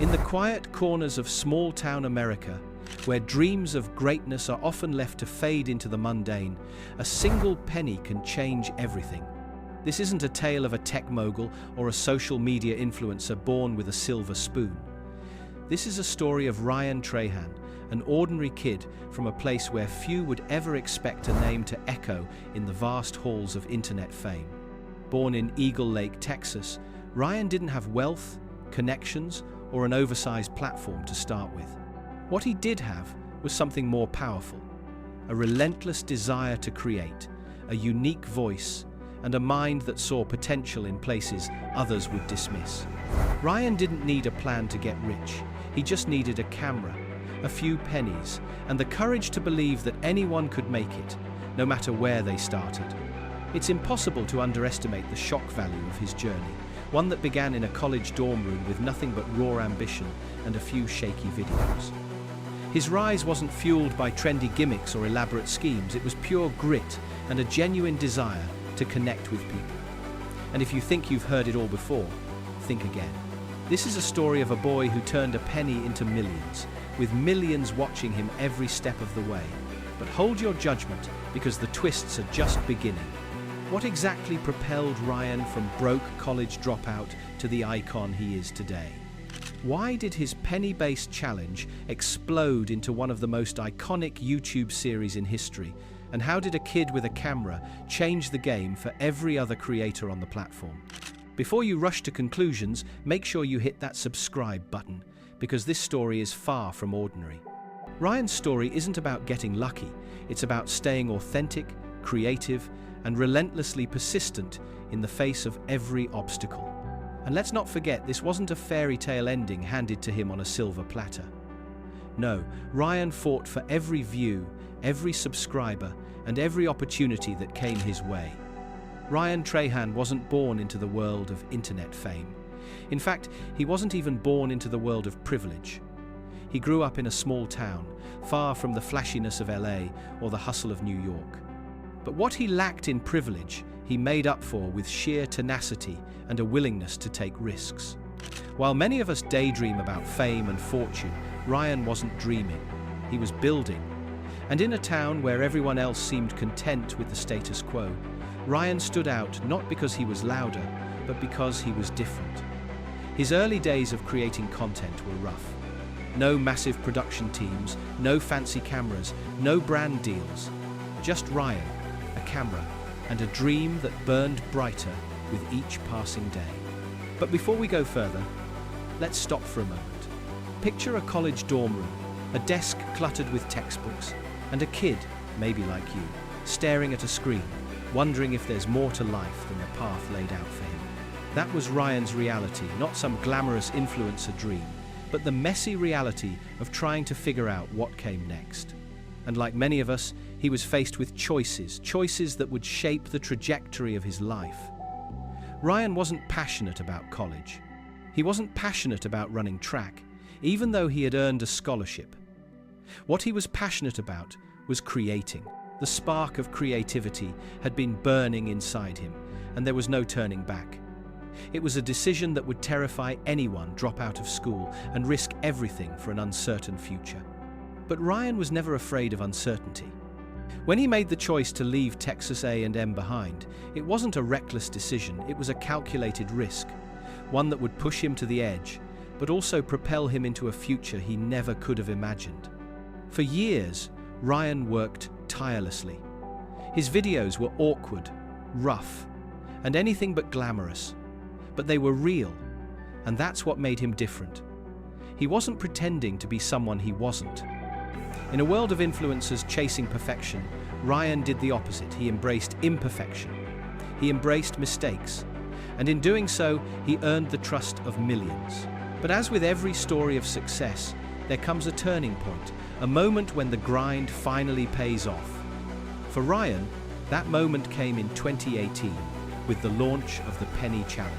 In the quiet corners of small-town America, where dreams of greatness are often left to fade into the mundane, a single penny can change everything. This isn't a tale of a tech mogul or a social media influencer born with a silver spoon. This is a story of Ryan Trahan, an ordinary kid from a place where few would ever expect a name to echo in the vast halls of internet fame. Born in Eagle Lake, Texas, Ryan didn't have wealth, connections, or an oversized platform to start with. What he did have was something more powerful: a relentless desire to create, a unique voice, and a mind that saw potential in places others would dismiss. Ryan didn't need a plan to get rich. He just needed a camera, a few pennies, and the courage to believe that anyone could make it, no matter where they started. It's impossible to underestimate the shock value of his journey, one that began in a college dorm room with nothing but raw ambition and a few shaky videos. His rise wasn't fueled by trendy gimmicks or elaborate schemes. It was pure grit and a genuine desire to connect with people. And if you think you've heard it all before, think again. This is a story of a boy who turned a penny into millions, with millions watching him every step of the way. But hold your judgment, because the twists are just beginning. What exactly propelled Ryan from broke college dropout to the icon he is today? Why did his penny-based challenge explode into one of the most iconic YouTube series in history? And how did a kid with a camera change the game for every other creator on the platform? Before you rush to conclusions, make sure you hit that subscribe button, because this story is far from ordinary. Ryan's story isn't about getting lucky. It's about staying authentic, creative, and relentlessly persistent in the face of every obstacle. And let's not forget, this wasn't a fairy tale ending handed to him on a silver platter. No, Ryan fought for every view, every subscriber, and every opportunity that came his way. Ryan Trahan wasn't born into the world of internet fame. In fact, he wasn't even born into the world of privilege. He grew up in a small town, far from the flashiness of LA or the hustle of New York. But what he lacked in privilege, he made up for with sheer tenacity and a willingness to take risks. While many of us daydream about fame and fortune, Ryan wasn't dreaming. He was building. And in a town where everyone else seemed content with the status quo, Ryan stood out not because he was louder, but because he was different. His early days of creating content were rough. No massive production teams, no fancy cameras, no brand deals. Just Ryan, a camera, and a dream that burned brighter with each passing day. But before we go further, let's stop for a moment. Picture a college dorm room, a desk cluttered with textbooks, and a kid, maybe like you, staring at a screen, wondering if there's more to life than the path laid out for him. That was Ryan's reality, not some glamorous influencer dream, but the messy reality of trying to figure out what came next. And like many of us, he was faced with choices that would shape the trajectory of his life. Ryan wasn't passionate about college. He wasn't passionate about running track, even though he had earned a scholarship. What he was passionate about was creating. The spark of creativity had been burning inside him, and there was no turning back. It was a decision that would terrify anyone drop out of school and risk everything for an uncertain future. But Ryan was never afraid of uncertainty. When he made the choice to leave Texas A&M behind, it wasn't a reckless decision, it was a calculated risk, one that would push him to the edge, but also propel him into a future he never could have imagined. For years, Ryan worked tirelessly. His videos were awkward, rough, and anything but glamorous. But they were real, and that's what made him different. He wasn't pretending to be someone he wasn't. In a world of influencers chasing perfection, Ryan did the opposite. He embraced imperfection. He embraced mistakes. And in doing so, he earned the trust of millions. But as with every story of success, there comes a turning point, a moment when the grind finally pays off. For Ryan, that moment came in 2018 with the launch of the Penny Challenge.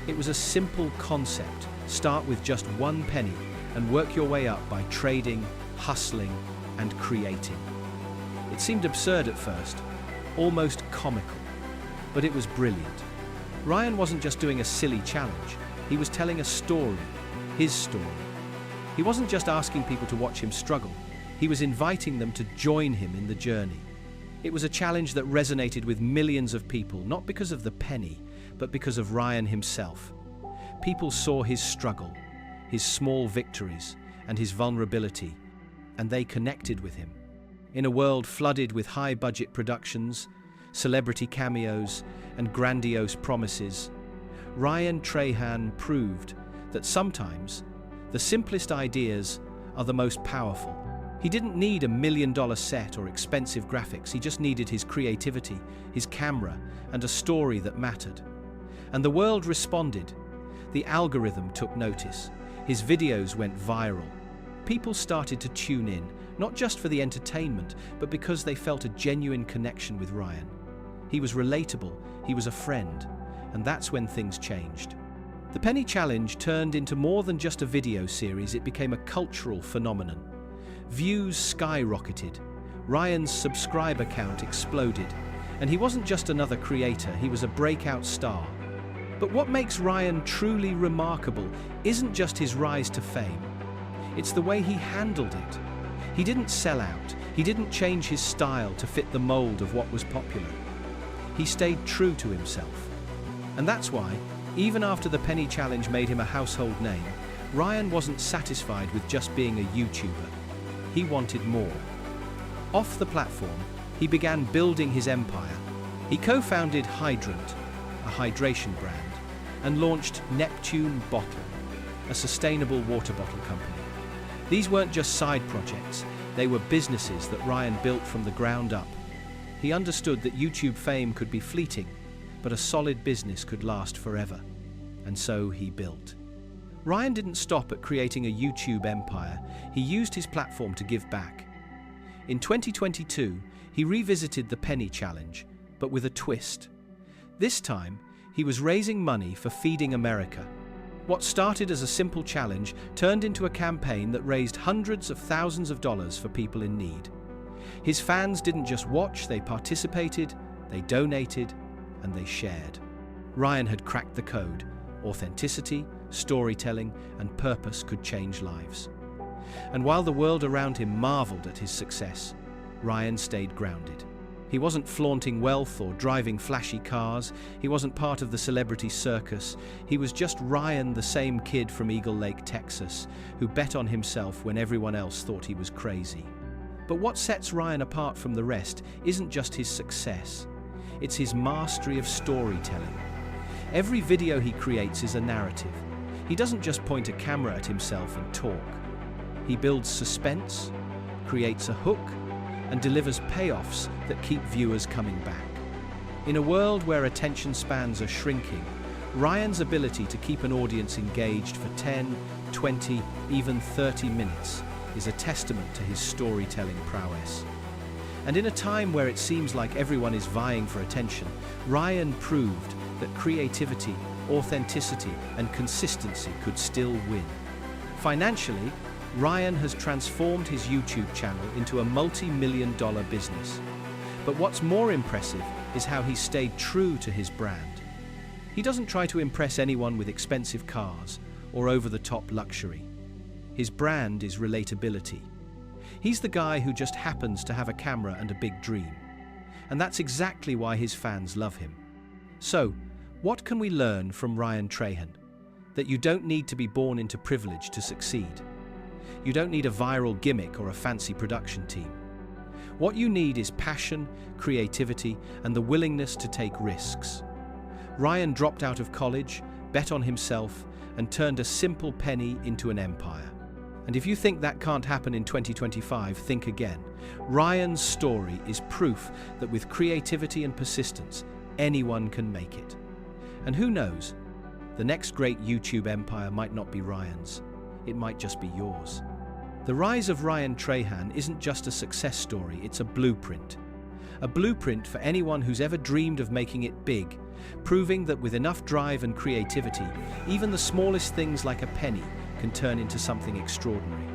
It was a simple concept. Start with just 1 penny and work your way up by trading, hustling, and creating. It seemed absurd at first, almost comical, but it was brilliant. Ryan wasn't just doing a silly challenge, he was telling a story, his story. He wasn't just asking people to watch him struggle, he was inviting them to join him in the journey. It was a challenge that resonated with millions of people, not because of the penny, but because of Ryan himself. People saw his struggle, his small victories, and his vulnerability, and they connected with him. In a world flooded with high-budget productions, celebrity cameos, and grandiose promises, Ryan Trahan proved that sometimes the simplest ideas are the most powerful. He didn't need $1 million set or expensive graphics, he just needed his creativity, his camera, and a story that mattered. And the world responded. The algorithm took notice. His videos went viral. People started to tune in, not just for the entertainment, but because they felt a genuine connection with Ryan. He was relatable, he was a friend, and that's when things changed. The Penny Challenge turned into more than just a video series, it became a cultural phenomenon. Views skyrocketed, Ryan's subscriber count exploded, and he wasn't just another creator, he was a breakout star. But what makes Ryan truly remarkable isn't just his rise to fame, it's the way he handled it. He didn't sell out, he didn't change his style to fit the mold of what was popular. He stayed true to himself. And that's why, even after the Penny Challenge made him a household name, Ryan wasn't satisfied with just being a YouTuber. He wanted more. Off the platform, he began building his empire. He co-founded Hydrant, a hydration brand, and launched Neptune Bottle, a sustainable water bottle company. These weren't just side projects, they were businesses that Ryan built from the ground up. He understood that YouTube fame could be fleeting, but a solid business could last forever. And so he built. Ryan didn't stop at creating a YouTube empire, he used his platform to give back. In 2022, he revisited the Penny Challenge, but with a twist. This time, he was raising money for Feeding America. What started as a simple challenge turned into a campaign that raised hundreds of thousands of dollars for people in need. His fans didn't just watch, they participated, they donated, and they shared. Ryan had cracked the code. Authenticity, storytelling, and purpose could change lives. And while the world around him marveled at his success, Ryan stayed grounded. He wasn't flaunting wealth or driving flashy cars, he wasn't part of the celebrity circus, he was just Ryan, the same kid from Eagle Lake, Texas, who bet on himself when everyone else thought he was crazy. But what sets Ryan apart from the rest isn't just his success, it's his mastery of storytelling. Every video he creates is a narrative. He doesn't just point a camera at himself and talk. He builds suspense, creates a hook, and delivers payoffs that keep viewers coming back. In a world where attention spans are shrinking, Ryan's ability to keep an audience engaged for 10, 20, even 30 minutes is a testament to his storytelling prowess. And in a time where it seems like everyone is vying for attention, Ryan proved that creativity, authenticity, and consistency could still win. Financially, Ryan has transformed his YouTube channel into a multi-million-dollar business. But what's more impressive is how he stayed true to his brand. He doesn't try to impress anyone with expensive cars or over-the-top luxury. His brand is relatability. He's the guy who just happens to have a camera and a big dream. And that's exactly why his fans love him. So, what can we learn from Ryan Trahan? That you don't need to be born into privilege to succeed. You don't need a viral gimmick or a fancy production team. What you need is passion, creativity, and the willingness to take risks. Ryan dropped out of college, bet on himself, and turned a simple penny into an empire. And if you think that can't happen in 2025, think again. Ryan's story is proof that with creativity and persistence, anyone can make it. And who knows, the next great YouTube empire might not be Ryan's, it might just be yours. The rise of Ryan Trahan isn't just a success story, it's a blueprint. A blueprint for anyone who's ever dreamed of making it big, proving that with enough drive and creativity, even the smallest things like a penny can turn into something extraordinary.